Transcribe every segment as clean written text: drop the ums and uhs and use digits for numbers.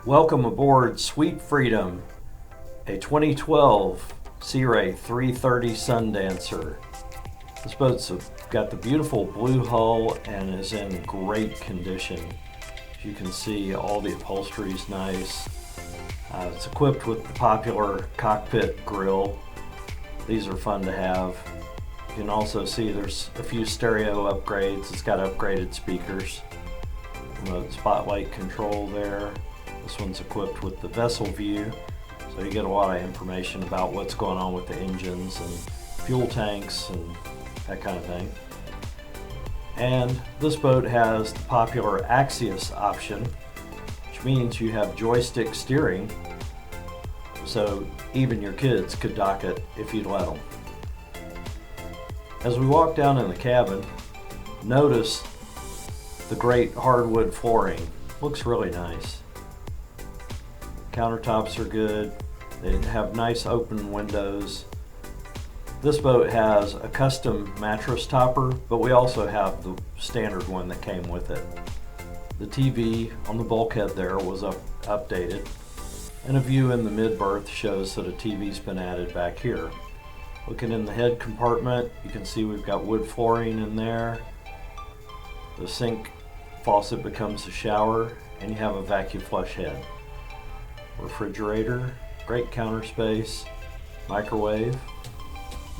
Welcome aboard Sweet Freedom, a 2012 Sea Ray 330 Sundancer. This boat's got the beautiful blue hull and is in great condition. As you can see, all the upholstery is nice. It's equipped with the popular cockpit grille. These are fun to have. You can also see there's a few stereo upgrades. It's got upgraded speakers. Remote spotlight control there. This one's equipped with the vessel view, so you get a lot of information about what's going on with the engines and fuel tanks and that kind of thing. And this boat has the popular Axios option, which means you have joystick steering, so even your kids could dock it if you'd let them. As we walk down in the cabin, notice the great hardwood flooring. Looks really nice. Countertops are good. They have nice open windows. This boat has a custom mattress topper, but we also have the standard one that came with it. The TV on the bulkhead there was updated, and a view in the mid-berth shows that a TV's been added back here. Looking in the head compartment, you can see we've got wood flooring in there. The sink faucet becomes a shower, and you have a vacuum flush head. Refrigerator, great counter space, microwave.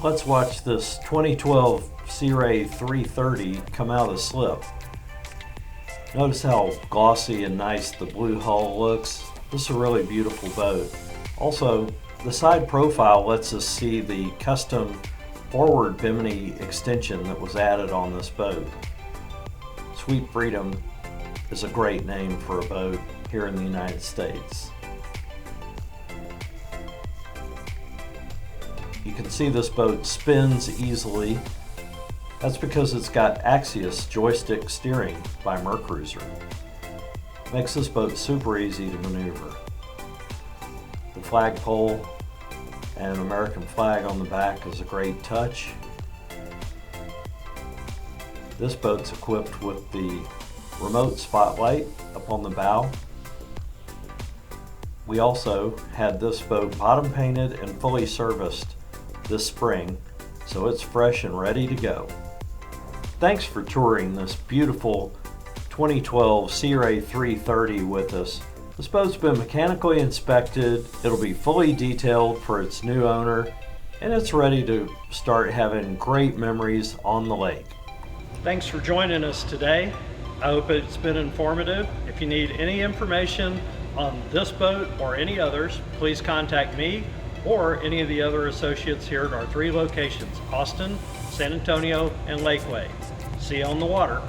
Let's watch this 2012 Sea Ray 330 come out of the slip. Notice how glossy and nice the blue hull looks. This is a really beautiful boat. Also, the side profile lets us see the custom forward bimini extension that was added on this boat. Sweet Freedom is a great name for a boat here in the United States. You can see this boat spins easily. That's because it's got Axios joystick steering by Mercruiser. Makes this boat super easy to maneuver. The flagpole and American flag on the back is a great touch. This boat's equipped with the remote spotlight up on the bow. We also had this boat bottom painted and fully serviced this spring, so it's fresh and ready to go. Thanks for touring this beautiful 2012 Sea Ray 330 with us. This boat's been mechanically inspected, it'll be fully detailed for its new owner, and it's ready to start having great memories on the lake. Thanks for joining us today. I hope it's been informative. If you need any information on this boat or any others, please contact me or any of the other associates here at our 3 locations, Austin, San Antonio, and Lakeway. See you on the water.